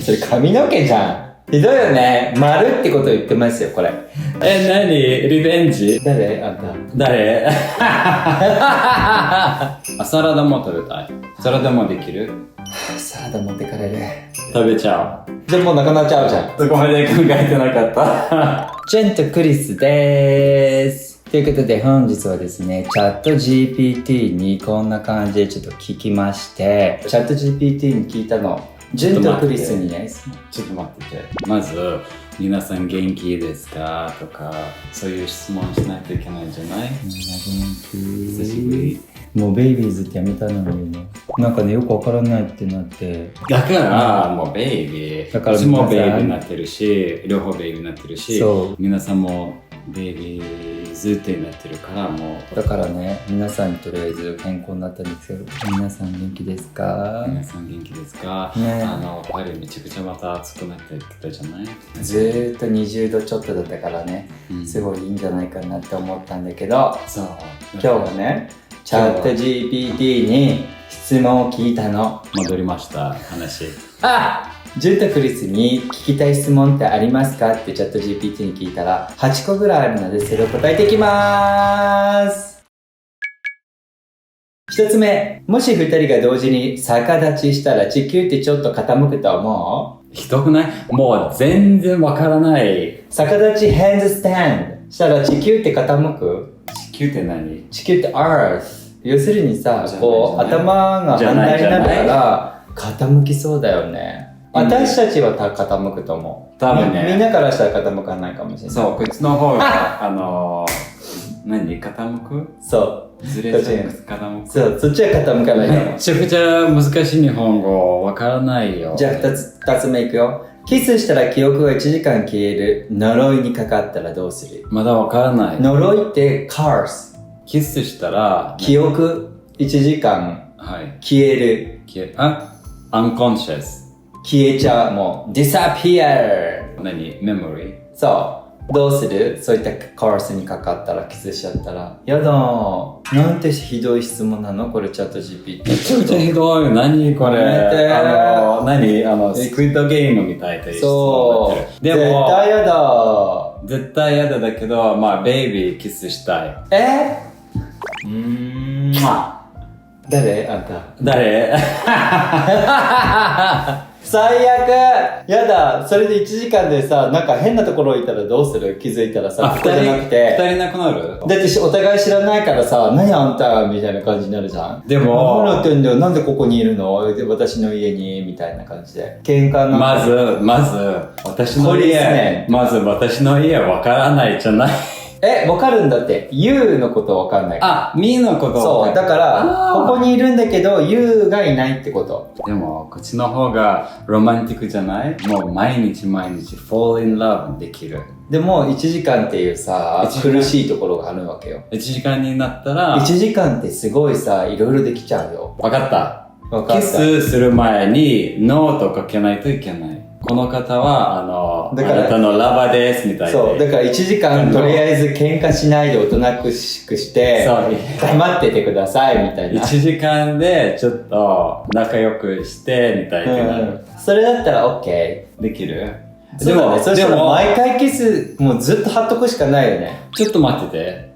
それ髪の毛じゃん。ひどいよね。丸ってこと言ってますよ、これ。何リベンジ誰あんた。誰サラダも食べたい。サラダもできる？サラダ持ってかれる。食べちゃう。じゃあもうなくなっちゃうじゃん。そこまで考えてなかった。ジェントクリスでーす。ということで本日はですね、チャット GPT にこんな感じでちょっと聞きまして、チャット GPT に聞いたの。ジェントクリスにね。ちょっと待ってて。まず、皆さん元気ですかとか、そういう質問しないといけないんじゃない？みんな元気。久しぶり。もうベイビーズってやめたのにね。なんかね、よくわからないってなって。だから、もうベイビー。だからうちもベイビーになってるし、両方ベイビーになってるし、そう皆さんもベイビーズってなってるからもう。だからね、皆さんにとりあえず健康になったんですけど、皆さん元気ですか？皆さん元気ですか？ね、パリめちゃくちゃまた暑くなってきたじゃない？ずーっと20度ちょっとだったからね、すごいいいんじゃないかなって思ったんだけど、そう。今日はね、チャット GPT に質問を聞いたの。戻りました、話。ジュンとクリスに聞きたい質問ってありますかってチャット GPT に聞いたら、8個ぐらいあるのでそれを答えていきまーす。一つ目、もし2人が同時に逆立ちしたら地球ってちょっと傾くと思う？ひどくない？もう全然わからない。逆立ち handstand したら地球って傾く？地球って何？地球って earth。要するにさ、こう頭が反対になるから傾きそうだよね。私たちは傾くと思う。多分ね。みんなからしたら傾かないかもしれない。そう、こっちの方が、何？傾く？そう。ずれちゃう。傾く。そう、そっちは傾かないかも。めちゃくちゃ難しい日本語、わからないよ。じゃあ二つ目いくよ。キスしたら記憶が1時間消える。呪いにかかったらどうする？まだわからない。呪いって curse。キスしたら、記憶1時間消える。unconscious。消えちゃう。もう disappear。何？メモリー？そう。どうする？そういったカースにかかったら、キスしちゃったら。やだー。なんてひどい質問なのこれチャット GPT。めちゃくちゃひどい。何これ？やスクイッドゲームみたいな質問そう。になってる。でも、絶対やだ。絶対嫌だけど、まあ、ベイビーキスしたい。誰？あんた。誰？最悪。やだ。それで1時間でさ、なんか変なところいたらどうする？気づいたらさ、ここじゃなくて。二人なくなる？だってお互い知らないからさ、何あんたみたいな感じになるじゃん。でも、何やってんだよ、なんでここにいるの？私の家にみたいな感じで。喧嘩の。まず、私の家、まず私の家わからないじゃない。わかるんだって。You のことわかんない。me のことそう。だから、ここにいるんだけど、You がいないってこと。でも、こっちの方がロマンティックじゃない？もう毎日fall in love できる。でも、1時間っていうさ、苦しいところがあるわけよ。1時間になったら、1時間ってすごいさ、いろいろできちゃうよ。わかった。キスする前に、ノーとかけないといけない。この方は、あなたのラバーですみたいな。そう。だから1時間とりあえず喧嘩しないでおとなくしくして、黙っててくださいみたいな。1時間でちょっと仲良くしてみたいな。それだったら OK。できる？でも、そしたら毎回キス、もうずっと貼っとくしかないよね。ちょっと待ってて。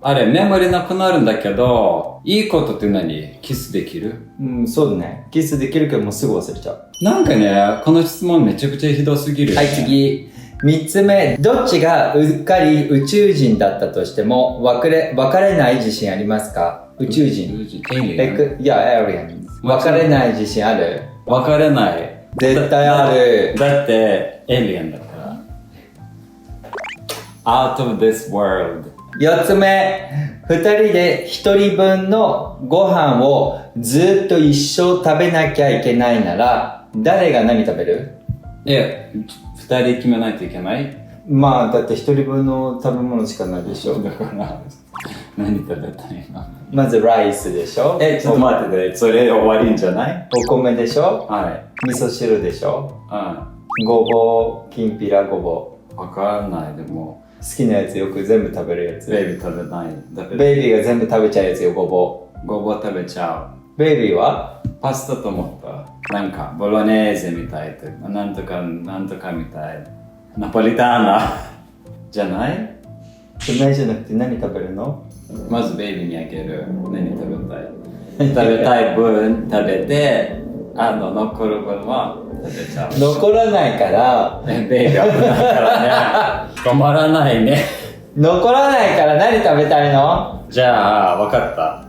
あれ、メモリなくなるんだけど、いいことって何？キスできる？そうだね。キスできるけどもうすぐ忘れちゃう。なんかね、この質問めちゃくちゃひどすぎるよね。はい、次。3つ目。どっちがうっかり宇宙人だったとしても、別れない自信ありますか？宇宙人。Alien？ いや、Alien。別れない自信ある？別れない。絶対ある。だって、エイリアンだから。Out of this world。4つ目。2人で1人分のご飯をずっと一生食べなきゃいけないなら、誰が何食べる？2人決めないといけない？まあ、だって1人分の食べ物しかないでしょ。だから、何食べたいの？まずライスでしょ。ちょっと待ってて、それ終わりんじゃない？お米でしょ。はい。味噌汁でしょ。うん。ごぼう、きんぴらごぼう。わからない、でも。好きなやつよく全部食べるやつ。ベイビー食べない。ベイビーが全部食べちゃうやつよ、ごぼう。ごぼう食べちゃう。ベイビーは？パスタと思った。なんか、ボロネーゼみたいとか、なんとかみたい。ナポリターナじゃない？そんなじゃなくて何食べるの？まずベイビーにあげる。何食べたい？食べたい分食べて、残る分は食べちゃう。残らないから。ベイビーは危ないからね。止まらないね。残らないから何食べたいの？じゃあ、わかった。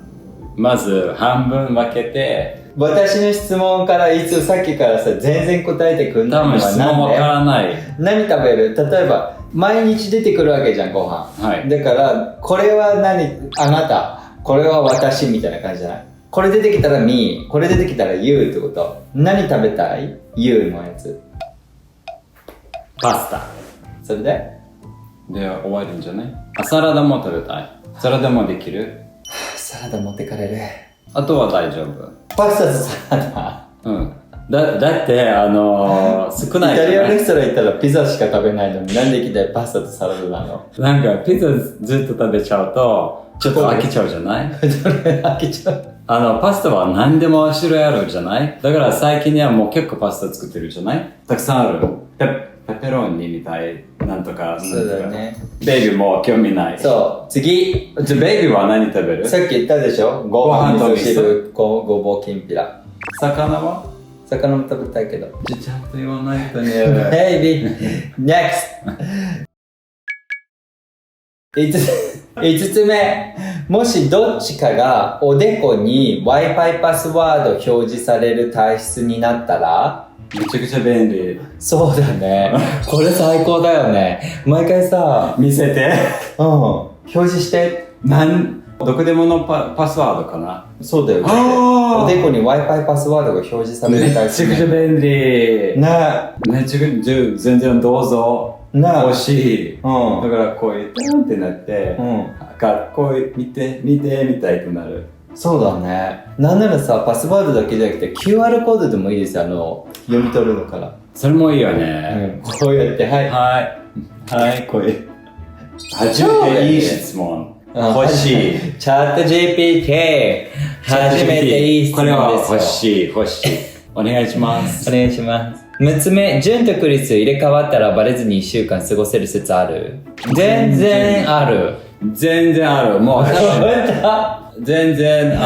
まず半分分けて、私の質問からいつさっきからさ全然答えてくんないのは多分質問わからない。何食べる？例えば毎日出てくるわけじゃんご飯。はい。だからこれはあなた、これは私みたいな感じじゃない？これ出てきたら me、これ出てきたら you ってこと。何食べたい？ you のやつ。パスタ。それで？で終わるんじゃない？サラダも食べたい。サラダもできる？サラダ持ってかれる。あとは大丈夫。パスタとサラダ。うん。だって少ないイタリアンレストラン行ったらピザしか食べないのになんでいきなりパスタとサラダなの？なんかピザずっと食べちゃうとちょっと飽きちゃうじゃない？飽きちゃう。パスタは何でも種類あるじゃない？だから最近はもう結構パスタ作ってるじゃない？たくさんある。ペペロンニみたいなんとか。そうだよね。ベイビーも興味ない。そう。次。じゃあベイビーは何食べる？さっき言ったでしょ？ご飯と味噌汁、ごぼうきんぴら。魚は？魚も食べたいけど。ちゃんと言わないとね。ベイビー NEXT 5つ目。もしどっちかがおでこに Wi-Fi パスワード表示される体質になったら、めちゃくちゃ便利。そうだね。これ最高だよね。毎回さ、見せて。表示して。どこでものパスワードかな？そうだよね。おでこに Wi-Fi パスワードが表示される体質。めちゃくちゃ便利。ね。めちゃくちゃ全然どうぞ。欲しい。だうん。からこういうトンってなって、うん。こう見てみたいってなる。そうだね。なんならさ、パスワードだけじゃなくて QR コードでもいいですよ。読み取るのから。それもいいよね。こうやって、はい。はい、これ。初めていい質問。欲しい。チャット GPT。初めていい質問ですよ。これは欲しい。お願いします。お願いします。6つ目、ジュンとクリス入れ替わったらバレずに1週間過ごせる説ある？全然ある。全然ある。もう、全然、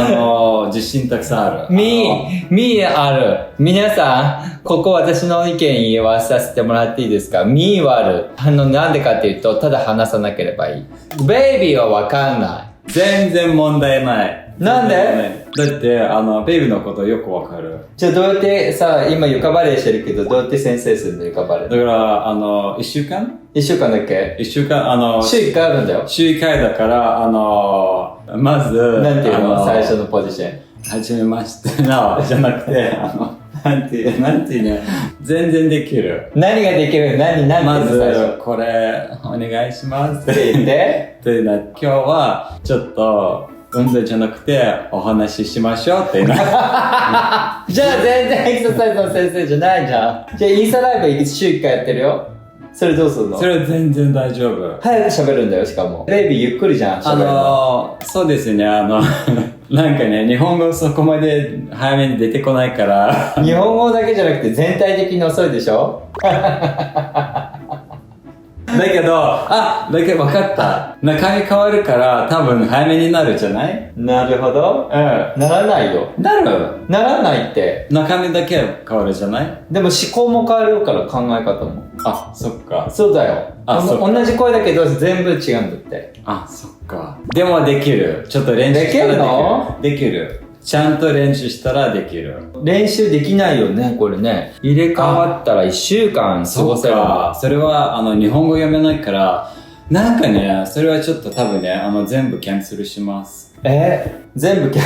自信たくさんある。みある。皆さん、ここ私の意見言わさせてもらっていいですか？みはある。なんでかっていうと、ただ話さなければいい。ベイビーはわかんない。全然問題ない。なんで？だって、ベイビーのことよくわかる。じゃあどうやってさ、今床バレーしてるけど、どうやって先生するの床バレー？だから、1週間 1 週間だっけ？ 1週間、週1回あるんだよ。週1回だから、まず、なんていうの？最初のポジション。はじめましてな、じゃなくて、なんていうね、全然できる。何ができる？何まず、これ、お願いしますって言って。今日は、ちょっと、運動じゃなくて、お話ししましょうってな。じゃあ全然エクササイズの先生じゃないじゃん。じゃあインスタライブ週1回やってるよ。それどうするの？それは全然大丈夫。早く喋るんだよ、しかも。ベイビーゆっくりじゃん、喋るの。そうですね、なんかね、日本語そこまで早めに出てこないから。日本語だけじゃなくて全体的に遅いでしょ？だけど分かった。中身変わるから多分早めになるじゃない？なるほど。ならないよ。なる？ならないって。中身だけ変わるじゃない？でも思考も変わるから考え方も。そっか。そうだよ。同じ声だけど全部違うんだって。そっか。でもできる。ちょっと練習したらできる。できるの？できる。ちゃんと練習したらできる。練習できないよね、これね。入れ替わったら1週間過ごせる。それは、日本語読めないから、なんかね、それはちょっと多分ね、全部キャンセルします。全部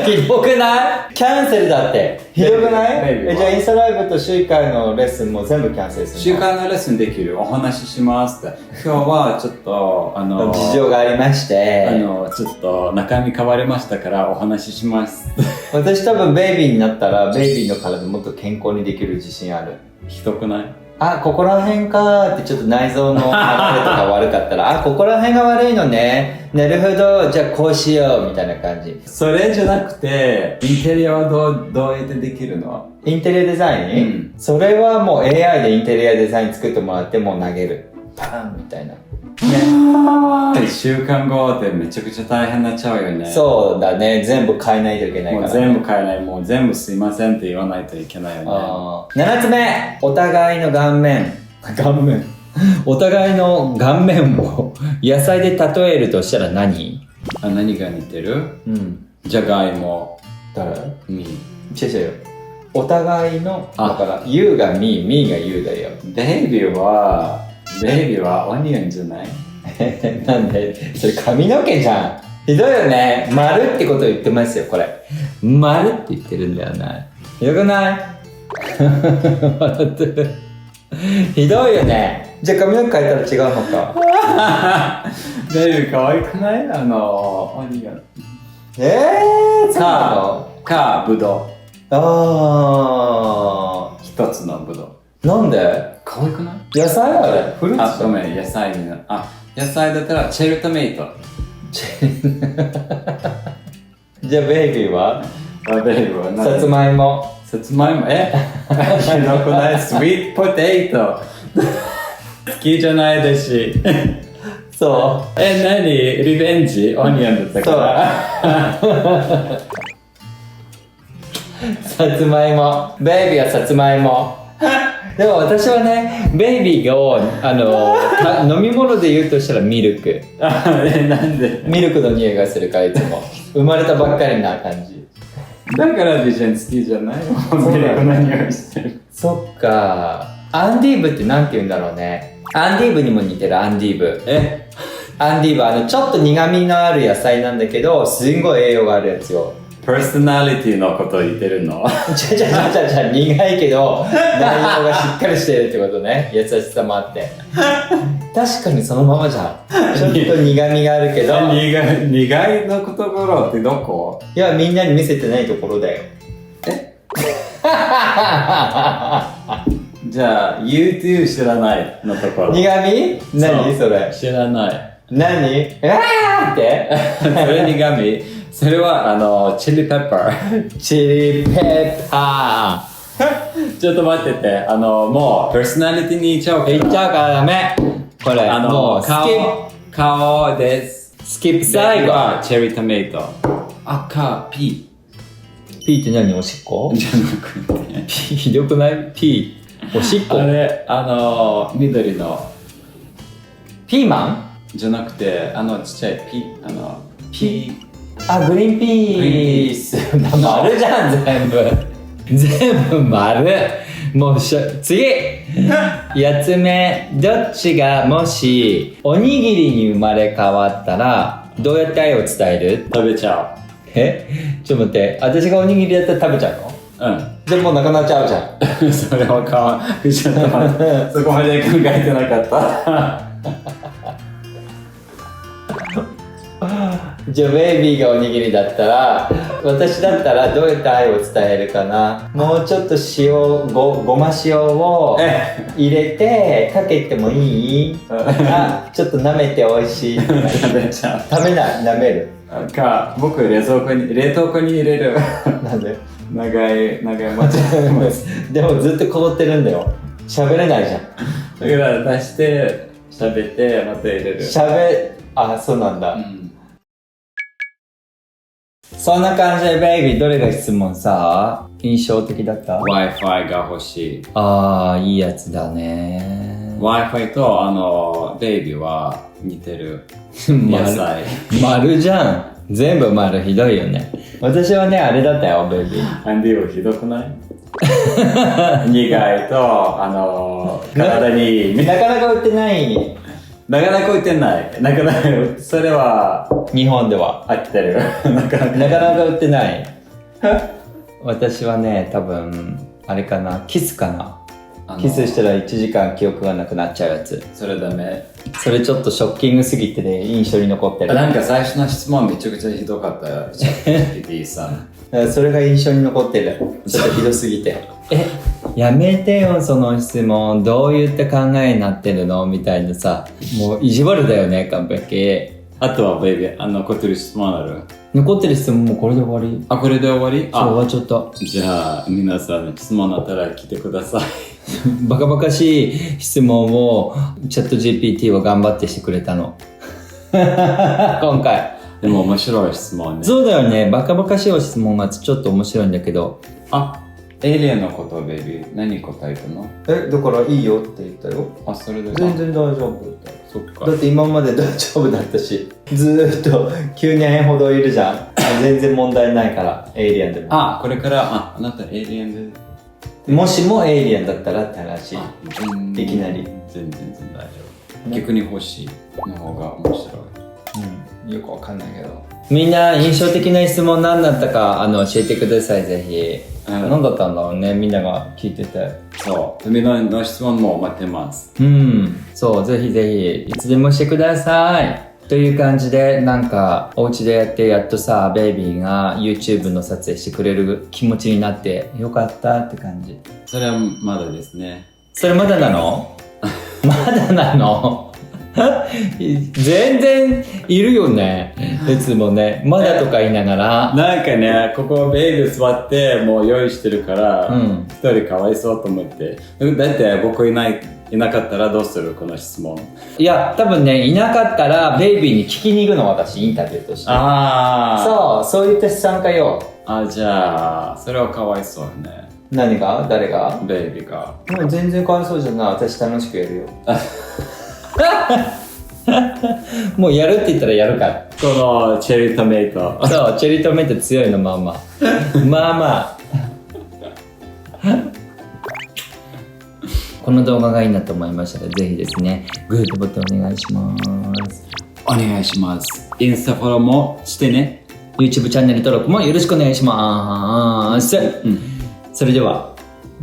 ひどくない？キャンセルだって。ひどくない？じゃあインスタライブと週1回のレッスンも全部キャンセルするの？週間のレッスンできる。お話ししますって。今日はちょっと、事情がありまして。ちょっと中身変わりましたからお話しします。私多分ベイビーになったら、ベイビーの体もっと健康にできる自信ある。ひどくない？あ、ここら辺かーってちょっと内臓の流れとか悪かったら、あ、ここら辺が悪いのね。なるほど、じゃあこうしよう、みたいな感じ。それじゃなくて、インテリアはどうやってできるの？インテリアデザイン、それはもう AI でインテリアデザイン作ってもらってもう投げる。パーンみたいな。1週間後ってめちゃくちゃ大変になっちゃうよね。そうだね。全部変えないといけないから、もう全部変えない。もう全部すいませんって言わないといけないよね。7つ目、お互いの顔面。お互いの顔面を野菜で例えるとしたら何？何が似てる？じゃがいも。誰？み。違うよ。お互いの、だから、You が Me が You だよ。ベイビーはオニオンじゃない？なんでそれ髪の毛じゃん。ひどいよね。丸ってことを言ってますよ、これ。丸って言ってるんだよな。ひどくない笑ってる。ひどいよね。じゃあ髪の毛変えたら違うのか。ベイビー可愛くない？オニオン。そうなの？か、ぶどう。一つのぶどう。なんで？可愛くない？野菜あれ？フルーツ？ごめん、野菜になる。野菜だったらチェルトメイト。じゃあベイビーは？ベイビーは何？さつまいも。さつまいも、ひどくない？スイートポテト。好きじゃないですし。そう。何？リベンジ？オニオンだったから。さつまいも。ベイビーはさつまいも。でも私はね、ベイビーを飲み物で言うとしたらミルク。なんで？ミルクの匂いがするからいつも。生まれたばっかりな感じ。だからビジョン好きじゃない？ミルクの匂いしてる。そっか。アンディーブってなんて言うんだろうね。アンディーブにも似てる、アンディーブ。アンディーブはちょっと苦味のある野菜なんだけど、すんごい栄養があるやつよ。パーソナリティのことを言ってるの？苦いけど内容がしっかりしてるってことね。優しさもあって確かにそのままじゃん。ちょっと苦味があるけど苦いのところってどこ？いや、みんなに見せてないところだよ。じゃあ YouTube 知らないのところ。苦味？何それ？知らない。何？ってそれ苦味？それはチリペッパー。チリペッパー。ちょっと待ってて、もうパーソナリティに行っちゃうから。行っちゃうからダメ。これもう顔です。スキップ最後はチェリートメイト。ピーって何？おしっこ？じゃなくて。ひどくない？ピー。おしっこ？あれ、緑の。ピーマン？じゃなくて、ちっちゃいピー。グリーンピース。丸じゃん、全部丸。もう次8つ目。どっちがもしおにぎりに生まれ変わったらどうやって愛を伝える？食べちゃう。ちょっと待って、私がおにぎりだったら食べちゃうの？じゃあもうなくなっちゃうじゃん。それはちょっと待って。そこまで考えてなかった。じゃあベイビーがおにぎりだったら、私だったらどうやって愛を伝えるかな。もうちょっとごま塩を入れてかけてもいい？ちょっと舐めて美味しい。食べちゃう。食べない、舐める。僕冷凍庫に入れる。なんで？長い持ち。でもずっと凍ってるんだよ。喋れないじゃん。だから出して喋ってまた入れる。そうなんだ。そんな感じでベイビー、どれが質問さ印象的だった？ Wi-Fi が欲しい。いいやつだね。Wi-Fi とベイビーは似てる。野菜丸じゃん。全部丸。ひどいよね。私はね、あれだったよ、ベイビー。アンディはひどくない？苦いと体になかなか売ってない。なかなか売ってない。それは日本では飽きてる。なかなか売ってない。私はね、多分あれかな、キスかな。キスしたら1時間記憶がなくなっちゃうやつ。それダメ。それちょっとショッキングすぎてね、印象に残ってる。なんか最初の質問めちゃくちゃひどかったよ。チャット GPT さん。それが印象に残ってる。ちょっとひどすぎて。やめてよ、その質問。どういった考えになってるのみたいなさ。もう意地悪だよね、完璧。あとはベイビー、残ってる質問ある？残ってる質問もこれで終わり。あ、これで終わり？そう、終わっちゃった。じゃあ、皆さん質問あったら来てください。バカバカしい質問をチャット GPT は頑張ってしてくれたの。今回。でも面白い質問ね。そうだよね。バカバカしい質問がちょっと面白いんだけど。あ、エイリアンのことベイビー、何答えたの？だからいいよって言ったよ。あ、それで全然大丈夫だよ。そっか。だって今まで大丈夫だったし、ずーっと9年ほどいるじゃん。全然問題ないから、エイリアンでも。あ、これから、あなたエイリアンで。もしもエイリアンだったらって話。いきなり。全然大丈夫。逆に欲しいの方が面白い。うん、よくわかんないけど。みんな印象的な質問何だったか教えてください、ぜひ。何だったんだろうね、みんなが聞いてて。そう。みんなの質問も待ってます。うん。そう、ぜひぜひ、いつでもしてください。という感じで、なんか、お家でやってやっとさ、ベイビーが YouTube の撮影してくれる気持ちになって、よかったって感じ。それはまだですね。それまだなの？まだなの？全然いるよね。いつもね、まだとか言いながら。なんかね、ここベイビー座ってもう用意してるから、一人かわいそうと思って。だって僕いなかったらどうするこの質問。いや、多分ね、いなかったらベイビーに聞きに行くの、私、インタビューとして。そういった参加よ。じゃあ、それはかわいそうね。何が？誰が？ベイビーが。もう全然かわいそうじゃない。私楽しくやるよ。もうやるって言ったらやるから。このチェリートメイト。そう、チェリートメイト強いの、まあまあ。まあまあ。この動画がいいなと思いましたら、ぜひですね、グッドボタンお願いします。お願いします。インスタフォローもしてね。YouTube チャンネル登録もよろしくお願いします。それでは、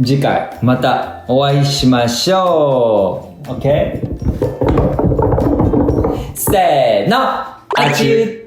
次回またお会いしましょう。OK？ せーの、あちゅ